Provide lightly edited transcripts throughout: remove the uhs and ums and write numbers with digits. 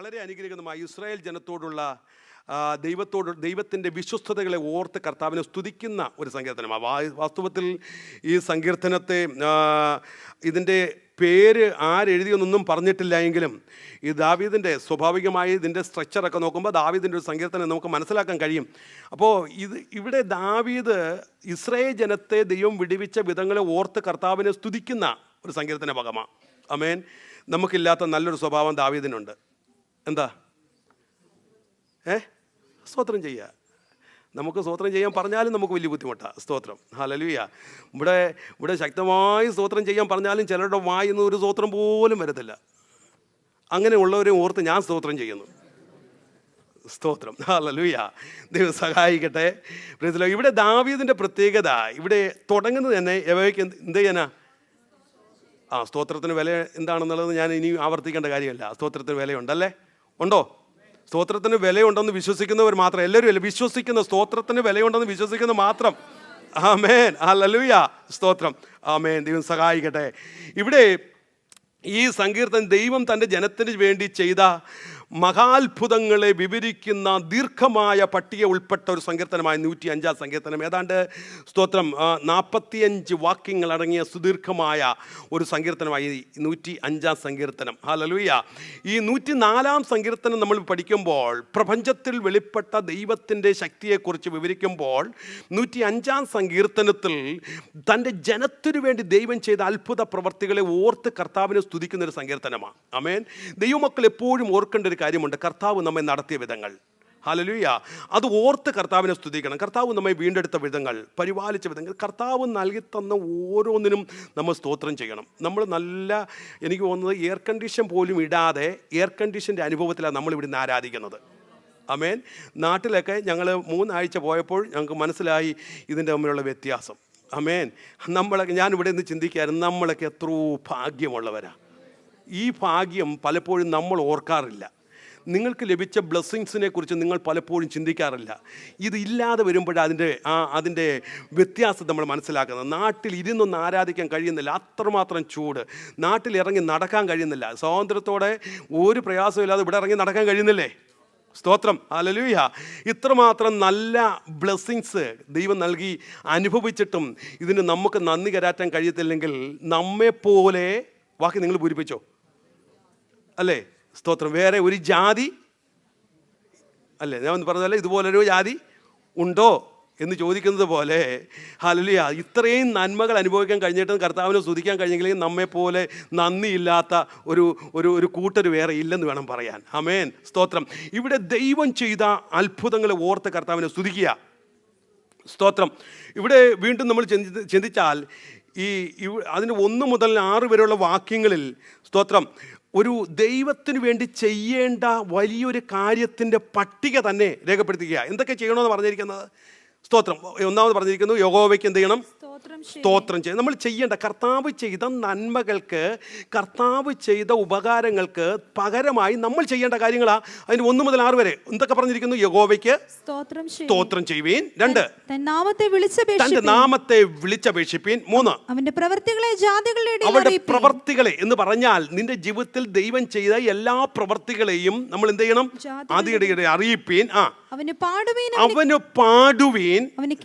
വളരെ അനുഗ്രഹീതമായി ഇസ്രായേൽ ജനത്തോടുള്ള ദൈവത്തിൻ്റെ വിശ്വസ്തതകളെ ഓർത്ത് കർത്താവിനെ സ്തുതിക്കുന്ന ഒരു സങ്കീർത്തനമാണ്. വാസ്തവത്തിൽ ഈ സങ്കീർത്തനത്തെ ഇതിൻ്റെ പേര് ആരെഴുതിയെന്നൊന്നും പറഞ്ഞിട്ടില്ല എങ്കിലും ഈ ദാവീദിൻ്റെ സ്വാഭാവികമായി ഇതിൻ്റെ സ്ട്രക്ചറൊക്കെ നോക്കുമ്പോൾ ദാവീദിൻ്റെ ഒരു സങ്കീർത്തനം നമുക്ക് മനസ്സിലാക്കാൻ കഴിയും. അപ്പോൾ ഇവിടെ ദാവീദ് ഇസ്രായേൽ ജനത്തെ ദൈവം വിടുവിച്ച വിധങ്ങളെ ഓർത്ത് കർത്താവിനെ സ്തുതിക്കുന്ന ഒരു സങ്കീർത്തന ഭാഗമാണ്. ആമേൻ. നമുക്കില്ലാത്ത നല്ലൊരു സ്വഭാവം ദാവീദിനുണ്ട്. എന്താ? സ്തോത്രം ചെയ്യുക. നമുക്ക് സ്തോത്രം ചെയ്യാൻ പറഞ്ഞാലും നമുക്ക് വലിയ ബുദ്ധിമുട്ടാണ്. സ്തോത്രം, ഹല്ലേലൂയ. ഇവിടെ ശക്തമായി സ്തോത്രം ചെയ്യാൻ പറഞ്ഞാലും ചിലരുടെ വായിന്ന് ഒരു സ്തോത്രം പോലും വരത്തില്ല. അങ്ങനെയുള്ളവരെ ഓർത്ത് ഞാൻ സ്തോത്രം ചെയ്യുന്നു. സ്തോത്രം, ഹല്ലേലൂയ. ദൈവം സഹായിക്കട്ടെ. ഇവിടെ ദാവീദിൻ്റെ പ്രത്യേകത, ഇവിടെ തുടങ്ങുന്നത് തന്നെ യഹോവയ്ക്ക് എന്ത് ചെയ്യാനാ? സ്തോത്രത്തിന് വില എന്താണെന്നുള്ളത് ഞാൻ ഇനി ആവർത്തിക്കേണ്ട കാര്യമല്ല. സ്തോത്രത്തിന് വിലയുണ്ടല്ലേ? ഉണ്ടോ? സ്തോത്രത്തിന് വിലയുണ്ടെന്ന് വിശ്വസിക്കുന്നവർ മാത്രം, എല്ലാവരും അല്ല, വിശ്വസിക്കുന്ന സ്തോത്രത്തിന് വിലയുണ്ടെന്ന് വിശ്വസിക്കുന്ന മാത്രം. ആമേൻ, ഹല്ലേലൂയ, സ്തോത്രം, ആമേൻ. ദൈവം സഹായിക്കട്ടെ. ഇവിടെ ഈ സങ്കീർത്തനം ദൈവം തൻ്റെ ജനത്തിന് വേണ്ടി ചെയ്ത മഹാത്ഭുതങ്ങളെ വിവരിക്കുന്ന ദീർഘമായ പട്ടിക ഉൾപ്പെട്ട ഒരു സങ്കീർത്തനമായ 105 സങ്കീർത്തനം. ഏതാണ്ട് സ്തോത്രം 45 വാക്യങ്ങൾ അടങ്ങിയ സുദീർഘമായ ഒരു സങ്കീർത്തനമായി 105 സങ്കീർത്തനം. ഹല്ലേലൂയ. ഈ 104 സങ്കീർത്തനം നമ്മൾ പഠിക്കുമ്പോൾ പ്രപഞ്ചത്തിൽ വെളിപ്പെട്ട ദൈവത്തിൻ്റെ ശക്തിയെക്കുറിച്ച് വിവരിക്കുമ്പോൾ 105 സങ്കീർത്തനത്തിൽ തൻ്റെ ജനത്തിനു വേണ്ടി ദൈവം ചെയ്ത അത്ഭുത പ്രവർത്തികളെ ഓർത്ത് കർത്താവിനെ സ്തുതിക്കുന്ന ഒരു സങ്കീർത്തനമാണ്. ആമേൻ. ദൈവമക്കൾ എപ്പോഴും ഓർക്കേണ്ട ഒരു കാര്യമുണ്ട്, കർത്താവ് നമ്മെ നടത്തിയ വിധങ്ങൾ. ഹല്ലേലൂയ. അത് ഓർത്ത് കർത്താവിനെ സ്തുതിക്കണം. കർത്താവ് നമ്മെ വീണ്ടെടുത്ത വിധങ്ങൾ, പരിപാലിച്ച വിധങ്ങൾ, കർത്താവ് നൽകി തന്ന ഓരോന്നിനും നമ്മൾ സ്തോത്രം ചെയ്യണം. നമ്മൾ എനിക്ക് തോന്നുന്നത് എയർ കണ്ടീഷൻ പോലും ഇടാതെ എയർ കണ്ടീഷൻ്റെ അനുഭവത്തിലാണ് നമ്മൾ ഇവിടുന്ന് ആരാധിക്കുന്നത്. ആമേൻ. നാട്ടിലൊക്കെ ഞങ്ങൾ 3 ആഴ്ച പോയപ്പോൾ ഞങ്ങൾക്ക് മനസ്സിലായി ഇതിൻ്റെ തമ്മിലുള്ള വ്യത്യാസം. ആമേൻ. ഞാനിവിടെ നിന്ന് ചിന്തിക്കായിരുന്നു, നമ്മളൊക്കെ എത്രയോ ഭാഗ്യമുള്ളവരാണ്. ഈ ഭാഗ്യം പലപ്പോഴും നമ്മൾ ഓർക്കാറില്ല. നിങ്ങൾക്ക് ലഭിച്ച ബ്ലെസ്സിങ്സിനെ കുറിച്ച് നിങ്ങൾ പലപ്പോഴും ചിന്തിക്കാറില്ല. ഇതില്ലാതെ വരുമ്പോഴാണ് അതിൻ്റെ വ്യത്യാസം നമ്മൾ മനസ്സിലാക്കുന്നത്. നാട്ടിൽ ഇരുന്നൊന്ന് ആരാധിക്കാൻ കഴിയുന്നില്ല, അത്രമാത്രം ചൂട്. നാട്ടിൽ ഇറങ്ങി നടക്കാൻ കഴിയുന്നില്ല, സ്വാതന്ത്ര്യത്തോടെ ഒരു പ്രയാസമില്ലാതെ ഇവിടെ ഇറങ്ങി നടക്കാൻ കഴിയുന്നില്ലേ? സ്തോത്രം, ഹല്ലേലൂയ. ഇത്രമാത്രം നല്ല ബ്ലെസ്സിങ്സ് ദൈവം നൽകി അനുഭവിച്ചിട്ടും ഇതിന് നമുക്ക് നന്ദി കരാറ്റാൻ കഴിയത്തില്ലെങ്കിൽ നമ്മെപ്പോലെ ബാക്കി നിങ്ങൾ പൂരിപ്പിച്ചോ അല്ലേ? സ്തോത്രം. വേറെ ഒരു ജാതി അല്ലേ, ഞാൻ പറഞ്ഞതല്ലേ, ഇതുപോലൊരു ജാതി ഉണ്ടോ എന്ന് ചോദിക്കുന്നത് പോലെ, ഹല്ലേലൂയ, ഇത്രയും നന്മകൾ അനുഭവിക്കാൻ കഴിഞ്ഞിട്ടും കർത്താവിനെ സ്തുതിക്കാൻ കഴിഞ്ഞെങ്കിൽ നമ്മെപ്പോലെ നന്ദിയില്ലാത്ത ഒരു കൂട്ടർ വേറെ ഇല്ലെന്ന് വേണം പറയാൻ. ആമേൻ, സ്തോത്രം. ഇവിടെ ദൈവം ചെയ്ത അത്ഭുതങ്ങളെ ഓർത്ത് കർത്താവിനെ സ്തുതിക്കുക. സ്തോത്രം. ഇവിടെ വീണ്ടും നമ്മൾ ചിന്തിച്ചാൽ അതിന് 1 മുതൽ 6 വരെയുള്ള വാക്യങ്ങളിൽ സ്തോത്രം ഒരു ദൈവത്തിന് വേണ്ടി ചെയ്യേണ്ട വലിയൊരു കാര്യത്തിൻ്റെ പട്ടിക തന്നെ രേഖപ്പെടുത്തുക. എന്തൊക്കെ ചെയ്യണമെന്ന് പറഞ്ഞിരിക്കുന്നത്? സ്തോത്രം. ഒന്നാമത് പറഞ്ഞിരിക്കുന്നു, യഹോവയ്ക്ക് എന്ത് ചെയ്യണം? സ്തോത്രം ചെയ്യണം. നമ്മൾ ചെയ്യേണ്ട, കർത്താവ് ചെയ്ത നന്മകൾക്ക്, കർത്താവ് ചെയ്ത ഉപകാരങ്ങൾക്ക് പകരമായി നമ്മൾ ചെയ്യേണ്ട കാര്യങ്ങളാ. അതിന് 1 മുതൽ 6 വരെ എന്തൊക്കെ പറഞ്ഞിരിക്കുന്നു? യഹോവയ്ക്ക് സ്തോത്രം ചെയ്യുവീൻ. 2, തന്റെ നാമത്തെ വിളിച്ചപേക്ഷിപ്പീൻ. 3, അവന്റെ പ്രവർത്തികളെ എന്ന് പറഞ്ഞാൽ നിന്റെ ജീവിതത്തിൽ ദൈവം ചെയ്ത എല്ലാ പ്രവർത്തികളെയും നമ്മൾ എന്ത് ചെയ്യണം? ആദ്യയുടെ അറിയിപ്പീൻ. അവന് പാടുവീൻ, അവന്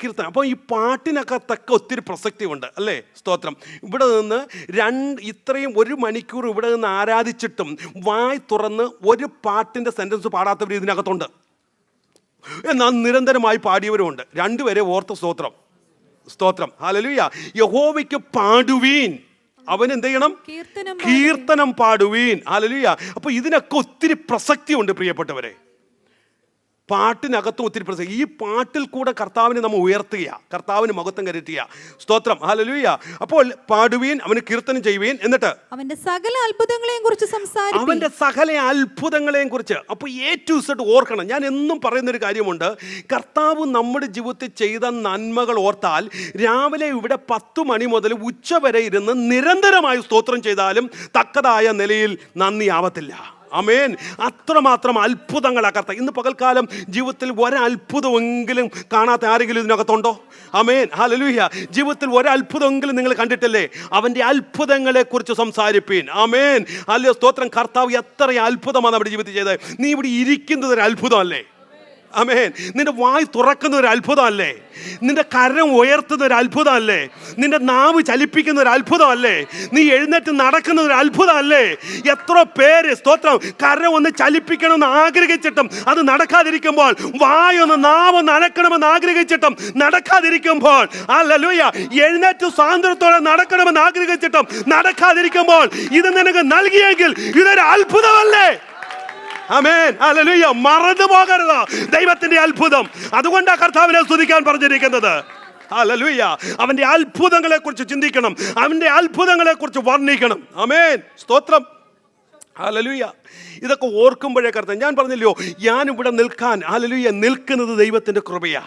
കീർത്തനം. അപ്പോൾ ഈ പാട്ടിനകത്തൊക്കെ ഒത്തിരി പ്രസക്തി ഉണ്ട് അല്ലേ? സ്തോത്രം. ഇവിടെ നിന്ന് ഇത്രയും 1 മണിക്കൂർ ഇവിടെ നിന്ന് ആരാധിച്ചിട്ടും വായ് തുറന്ന് ഒരു പാട്ടിൻ്റെ സെൻറ്റൻസ് പാടാത്തവർ ഇതിനകത്തുണ്ട്. എന്നാൽ നിരന്തരമായി പാടിയവരുമുണ്ട്. 2 പേരെ ഓർത്ത സ്തോത്രം. സ്തോത്രം, ഹല്ലേലൂയ. യഹോവയ്ക്ക് പാടുവീൻ, അവൻ എന്ത് ചെയ്യണം? കീർത്തനം പാടുവീൻ. ഹല്ലേലൂയ. അപ്പോൾ ഇതിനൊക്കെ ഒത്തിരി പ്രസക്തിയുണ്ട് പ്രിയപ്പെട്ടവരെ. പാട്ടിനകത്തും ഒത്തിരി പ്രസക്തി. ഈ പാട്ടിൽ കൂടെ കർത്താവിനെ നമ്മൾ ഉയർത്തുക, കർത്താവിന് മഹത്വം കരുത്തുക. സ്തോത്രം, ഹല്ലേലൂയ. അപ്പോൾ പാടുവീൻ, അവന് കീർത്തനം ചെയ്യുവീൻ, എന്നിട്ട് അവന്റെ സകല അത്ഭുതങ്ങളെയും കുറിച്ച്. അപ്പോൾ A to Z ഓർക്കണം. ഞാൻ എന്നും പറയുന്നൊരു കാര്യമുണ്ട്, കർത്താവ് നമ്മുടെ ജീവിതത്തിൽ ചെയ്ത നന്മകൾ ഓർത്താൽ രാവിലെ ഇവിടെ 10 മണി മുതൽ ഉച്ച വരെ ഇരുന്ന് നിരന്തരമായി സ്തോത്രം ചെയ്താലും തക്കതായ നിലയിൽ നന്ദി ആവത്തില്ല. ആമേൻ. അത്രമാത്രം അത്ഭുതങ്ങളാ കർത്താവ്. ഇന്ന് പകൽക്കാലം ജീവിതത്തിൽ ഒരത്ഭുതമെങ്കിലും കാണാത്ത ആരെങ്കിലും ഇതിനകത്തുണ്ടോ? ആമേൻ, ഹല്ലേലൂയ. ജീവിതത്തിൽ ഒരത്ഭുതമെങ്കിലും നിങ്ങൾ കണ്ടിട്ടില്ലേ? അവൻ്റെ അത്ഭുതങ്ങളെ കുറിച്ച് സംസാരിപ്പീൻ. ആമേൻ, ഹല്ലേലൂയ, സ്തോത്രം. കർത്താവ് എത്ര അത്ഭുതമാണ് നമ്മുടെ ജീവിതത്തിൽ ചെയ്തത്. നീ ഇവിടെ ഇരിക്കുന്നത് ഒരു അത്ഭുതമല്ലേ? ആമേൻ. നിന്റെ വായ് തുറക്കുന്ന ഒരു അത്ഭുതമല്ലേ? നിന്റെ കരം ഉയർത്തുന്ന ഒരു അത്ഭുതമല്ലേ? നിന്റെ നാവ് ചലിപ്പിക്കുന്ന ഒരു അത്ഭുതമല്ലേ? നീ എഴുന്നേറ്റ് നടക്കുന്ന ഒരു അത്ഭുതമല്ലേ? എത്ര പേര് സ്തോത്രം കരം ഒന്ന് ചലിപ്പിക്കണമെന്ന് ആഗ്രഹിച്ചിട്ടും അത് നടക്കാതിരിക്കുമ്പോൾ, വായൊന്ന് നാവൊന്ന് അനക്കണമെന്ന് ആഗ്രഹിച്ചിട്ടും നടക്കാതിരിക്കുമ്പോൾ, ഹല്ലേലൂയ, എഴുന്നേറ്റ് സ്വാതന്ത്ര്യത്തോടെ നടക്കണമെന്ന് ആഗ്രഹിച്ചിട്ടും നടക്കാതിരിക്കുമ്പോൾ, ഇത് നിനക്ക് നൽകിയെങ്കിൽ ഇതൊരു അത്ഭുതമല്ലേ? ആമേൻ, ഹല്ലേലൂയ. മറന്നു പോകരുത് ദൈവത്തിന്റെ അത്ഭുതം. അതുകൊണ്ടാണ് കർത്താവിനെ സ്തുതിക്കാൻ പറഞ്ഞിരിക്കുന്നത്. ഹല്ലേലൂയ. അവന്റെ അത്ഭുതങ്ങളെ കുറിച്ച് ചിന്തിക്കണം, അവന്റെ അത്ഭുതങ്ങളെ കുറിച്ച് വർണ്ണിക്കണം. ആമേൻ, സ്തോത്രം. ഹല്ലേലൂയ. ഇതൊക്കെ ഓർക്കുമ്പോഴേ കർത്താവ്, ഞാൻ പറഞ്ഞല്ലോ, ഞാനിവിടെ നിൽക്കാൻ, ഹല്ലേലൂയ, നിൽക്കുന്നത് ദൈവത്തിൻ്റെ കൃപയാ.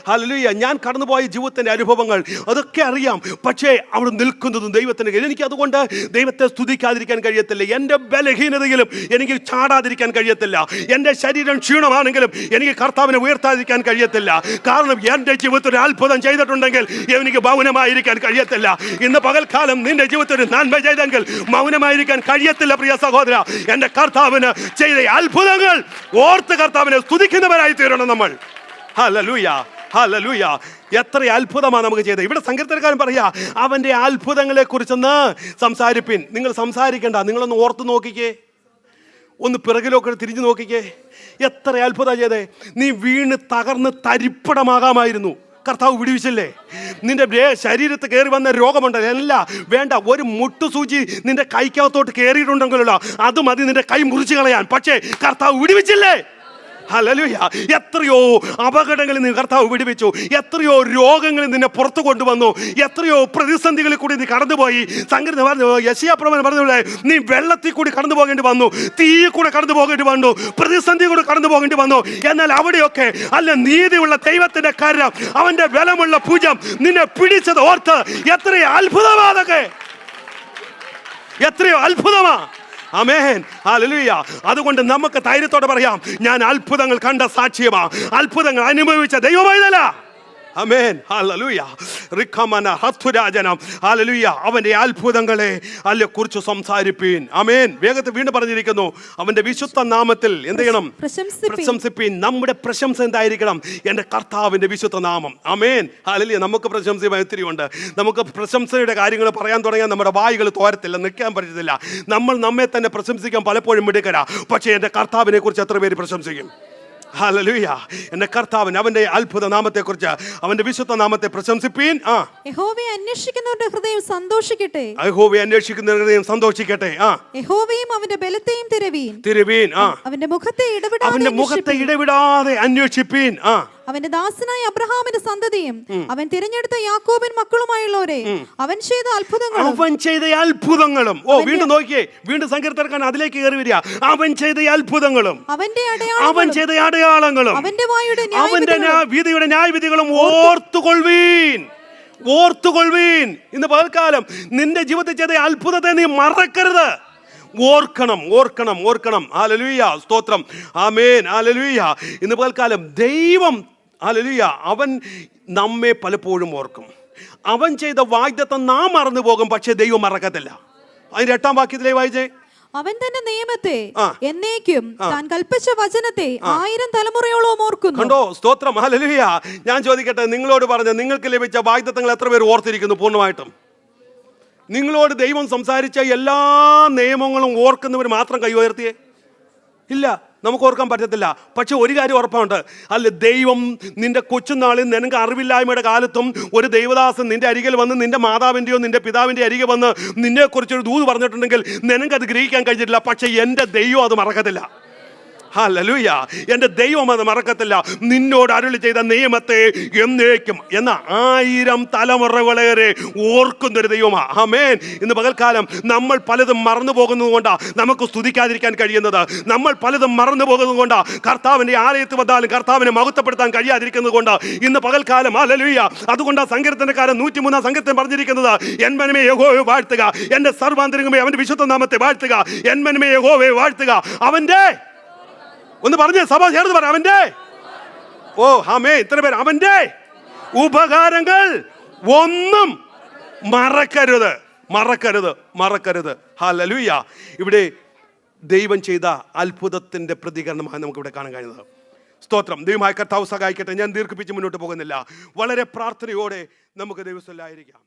ഹല്ലേലൂയ. ഞാൻ കടന്നുപോയ ജീവിതത്തിൻ്റെ അനുഭവങ്ങൾ അതൊക്കെ അറിയാം, പക്ഷേ അവിടെ നിൽക്കുന്നതും ദൈവത്തിൻ്റെ കയ്യിൽ. എനിക്ക് അതുകൊണ്ട് ദൈവത്തെ സ്തുതിക്കാതിരിക്കാൻ കഴിയത്തില്ല. എൻ്റെ ബലഹീനതയിലും എനിക്ക് ചാടാതിരിക്കാൻ കഴിയത്തില്ല. എൻ്റെ ശരീരം ക്ഷീണമാണെങ്കിലും എനിക്ക് കർത്താവിനെ ഉയർത്താതിരിക്കാൻ കഴിയത്തില്ല. കാരണം എൻ്റെ ജീവിതത്തിൽ ഒരു അത്ഭുതം ചെയ്തിട്ടുണ്ടെങ്കിൽ എനിക്ക് മൗനമായിരിക്കാൻ കഴിയത്തില്ല. ഇന്ന് പകൽക്കാലം നിന്റെ ജീവിതത്തിൽ ഒരു നന്മ ചെയ്തെങ്കിൽ മൗനമായിരിക്കാൻ കഴിയത്തില്ല പ്രിയ സഹോദര. എൻ്റെ കർത്താവിന് ചെയ്ത അത്ഭുതങ്ങൾ ഓർത്ത് കർത്താവിനെ സ്തുതിക്കുന്നവരായി തീരണം നമ്മൾ. Hallelujah, hallelujah. എത്ര അത്ഭുതമാണ് നമുക്ക് ചെയ്തത്. ഇവിടെ സങ്കീർത്തനക്കാരൻ പറയാ, അവന്റെ അത്ഭുതങ്ങളെ കുറിച്ചൊന്ന് സംസാരിപ്പിൻ. നിങ്ങൾ സംസാരിക്കണ്ട, നിങ്ങളൊന്ന് ഓർത്ത് നോക്കിക്കേ, ഒന്ന് പിറകിലൊക്കെ തിരിഞ്ഞു നോക്കിക്കേ. എത്ര അത്ഭുതം ചെയ്തേ. നീ വീണ് തകർന്ന് തരിപ്പടമാകാമായിരുന്നു, കർത്താവ് വിടുവിച്ചില്ലേ? നിന്റെ ശരീരത്തിൽ കയറി വന്ന രോഗമുണ്ട്, അല്ല വേണ്ട, ഒരു മുട്ടുസൂചി നിന്റെ കൈക്കകത്തോട്ട് കയറിയിട്ടുണ്ടെങ്കിലോ അത് മതി നിന്റെ കൈ മുറിച്ച് കളയാൻ. പക്ഷേ കർത്താവ് വിടുവിച്ചില്ലേ? ഹല്ലേലൂയ. എത്രയോ അപകടങ്ങളിൽ നിന്ന് കർത്താവ് വിടുവിച്ചു. എത്രയോ രോഗങ്ങളിൽ നിന്നെ പുറത്തു കൊണ്ടുവന്നു. എത്രയോ പ്രതിസന്ധികളിൽ കൂടി നീ കടന്നുപോയി. യെശയ്യാപ്രവചനം പറഞ്ഞ നീ വെള്ളത്തിൽ കൂടി കടന്നു പോകേണ്ടി വന്നു, തീയിൽ കൂടെ കടന്നു പോകേണ്ടി വന്നു, പ്രതിസന്ധി കൂടെ കടന്നു പോകേണ്ടി വന്നു. എന്നാൽ അവിടെയൊക്കെ അല്ല, നീതിയുള്ള ദൈവത്തിന്റെ കരം, അവന്റെ ബലമുള്ള ഭുജം നിന്നെ പിടിച്ചത് ഓർത്ത് എത്രയോ അത്ഭുതമാതൊക്കെ, എത്രയോ അത്ഭുതമാ. ആമേൻ, ഹല്ലേലൂയ. അതുകൊണ്ട് നമുക്ക് ധൈര്യത്തോടെ പറയാം, ഞാൻ അത്ഭുതങ്ങൾ കണ്ട സാക്ഷ്യമാ, അത്ഭുതങ്ങൾ അനുഭവിച്ച ദൈവമായതല്ല. ആമേൻ, ഹല്ലേലൂയ. റിഖമന ഹത്തുരാജനം, ഹല്ലേലൂയ. അവന്റെ അത്ഭുതങ്ങളെ അല്ലെ കുറിച്ച് സംസാരിപ്പീൻ. ആമേൻ. വേഗത്തിൽ വീണ്ടും പറഞ്ഞിരിക്കുന്നു, അവന്റെ വിശുദ്ധ നാമത്തിൽ എന്ത് ചെയ്യണം? പ്രശംസിപ്പീൻ. നമ്മുടെ പ്രശംസ എന്തായിരിക്കണം? എൻ്റെ കർത്താവിന്റെ വിശുദ്ധ നാമം. ആമേൻ, ഹല്ലേലൂയ. നമുക്ക് പ്രശംസയുമായി ഒത്തിരി ഉണ്ട്. നമുക്ക് പ്രശംസയുടെ കാര്യങ്ങൾ പറയാൻ തുടങ്ങിയാൽ നമ്മുടെ വായികൾ തോരത്തില്ല, നിൽക്കാൻ പറ്റത്തില്ല. നമ്മൾ നമ്മെ തന്നെ പ്രശംസിക്കാൻ പലപ്പോഴും മിടുക്കരാ. പക്ഷേ എൻ്റെ കർത്താവിനെ കുറിച്ച് എത്ര പേര് പ്രശംസിക്കും? ഹല്ലേലൂയ. എൻ്റെ കർത്താവിന്, അവന്റെ അത്ഭുത നാമത്തെ കുറിച്ച്, അവന്റെ വിശുദ്ധ നാമത്തെ പ്രശംസിപ്പീൻ. യഹോവയെ അന്വേഷിക്കുന്നവരുടെ ഹൃദയം സന്തോഷിക്കട്ടെ. യഹോവയെ അന്വേഷിക്കുന്നവരുടെ ഹൃദയം സന്തോഷിക്കട്ടെ. യഹോവയും അവന്റെ ബലത്തെയും തിരവീൻ. അവന്റെ മുഖത്തെ ഇടവിടാതെ അന്വേഷിപ്പീൻ. അവന്റെ ദാസനായ അബ്രഹാമിന്റെ സന്തതിയും അവൻ തിരഞ്ഞെടുത്ത യാക്കോബിൻ മക്കളുമായുള്ളവരെ അവൻ ചെയ്ത അത്ഭുതങ്ങളും. വീണ്ടും നോക്കിയേ, വീണ്ടും സങ്കീർത്തനക്കാരൻ അതിലേക്ക് കയറി വരിക. അവൻ ചെയ്ത അത്ഭുതങ്ങളും, അവൻ ചെയ്ത അടയാളങ്ങളും, അവന്റെ വിധിയുടെ ന്യായവിധികളും ഓർത്തുകൊള്ളുവീൻ. ഇന്ന് പകൽക്കാലം നിന്റെ ജീവിതത്തിൽ ചെയ്ത അത്ഭുതത്തെ നീ മറക്കരുത്. ഓർക്കണം. ഹല്ലേലൂയ, സ്തോത്രം. ആമേൻ, ഹല്ലേലൂയ. ഇന്ന് പകൽക്കാലം ദൈവം, ഹല്ലേലൂയ, അവൻ നമ്മെ പലപ്പോഴും ഓർക്കും. അവൻ ചെയ്ത വാഗ്ദത്തം നാം മറന്നു പോകും, പക്ഷെ ദൈവം മറക്കത്തില്ല. അതിന്റെ 8-ാം വാക്യത്തിലേ വായിച്ചേ, അവൻ തന്റെ നിയമത്തെ എന്നേക്കും താൻ കൽപ്പിച്ച വചനത്തെ 1000 തലമുറയോളം ഓർക്കുന്നു. കണ്ടോ, സ്തോത്രം, ഹല്ലേലൂയ. ഞാൻ ചോദിക്കട്ടെ, നിങ്ങളോട് പറഞ്ഞ നിങ്ങൾക്ക് ലഭിച്ച വാഗ്ദത്തങ്ങൾ എത്ര പേർ ഓർത്തിരിക്കുന്നു പൂർണ്ണമായിട്ടും? നിങ്ങളോട് ദൈവം സംസാരിച്ച എല്ലാ നിയമങ്ങളും ഓർക്കുന്നവർ മാത്രം കൈ ഉയർത്തിയേ? ഇല്ല, നമുക്ക് ഓർക്കാൻ പറ്റത്തില്ല. പക്ഷെ ഒരു കാര്യം ഉറപ്പുണ്ട്, അല്ല, ദൈവം നിന്റെ കൊച്ചുനാളിൽ നിനക്ക് അറിവില്ലായ്മയുടെ കാലത്തും ഒരു ദൈവദാസൻ നിന്റെ അരികിൽ വന്ന്, നിന്റെ മാതാവിൻ്റെയോ നിന്റെ പിതാവിൻ്റെ അരികെ വന്ന് നിന്നെക്കുറിച്ചൊരു ദൂത് പറഞ്ഞിട്ടുണ്ടെങ്കിൽ നിനക്കത് ഗ്രഹിക്കാൻ കഴിഞ്ഞിട്ടില്ല. പക്ഷെ എൻ്റെ ദൈവം അത് മറക്കത്തില്ല. ഹല്ലേലൂയ. എൻ്റെ ദൈവം അത് മറക്കത്തില്ല. നിന്നോട് അരുളി ചെയ്ത നിയമത്തെ എന്നേക്കും എന്ന 1000 തലമുറകളേറെ ഓർക്കുന്നൊരു ദൈവമാ. ആമേൻ. ഇന്ന് പകൽക്കാലം നമ്മൾ പലതും മറന്നു പോകുന്നത് കൊണ്ടാണ് നമുക്ക് സ്തുതിക്കാതിരിക്കാൻ കഴിയുന്നത്. നമ്മൾ പലതും മറന്നു പോകുന്നത് കൊണ്ടാണ് കർത്താവിൻ്റെ ആലയത്തിൽ വന്നാലും കർത്താവിനെ മഹത്വപ്പെടുത്താൻ കഴിയാതിരിക്കുന്നത് കൊണ്ട് ഇന്ന് പകൽക്കാലം ഹല്ലേലൂയ. അതുകൊണ്ടാണ് സങ്കീർത്തനക്കാരൻ 103 സങ്കീർത്തനം പറഞ്ഞിരിക്കുന്നത്, എൻ മനമേ യഹോവയെ വാഴ്ത്തുക, എൻ്റെ സർവാന്തരംഗമേ അവൻ്റെ വിശുദ്ധ നാമത്തെ വാഴ്ത്തുക, എൻ മനമേ യഹോവയെ വാഴ്ത്തുക. അവൻ്റെ ഒന്ന് പറഞ്ഞേ, സഭ ചേർന്ന് പറ, അവൻ്റെ ഓ ആമേൻ. ഇത്ര പേര് അവൻ്റെ ഉപകാരങ്ങൾ ഒന്നും മറക്കരുത്, മറക്കരുത്, മറക്കരുത്. ഹല്ലേലൂയ. ഇവിടെ ദൈവം ചെയ്ത അത്ഭുതത്തിൻ്റെ പ്രതികരണമാണ് നമുക്കിവിടെ കാണാൻ കഴിയുന്നത്. സ്തോത്രം. ദൈവമായ കർത്താവ് സഹായിക്കട്ടെ. ഞാൻ ദീർഘിപ്പിച്ച് മുന്നോട്ട് പോകുന്നില്ല. വളരെ പ്രാർത്ഥനയോടെ നമുക്ക് ദൈവസ്ഥലായിരിക്കാം.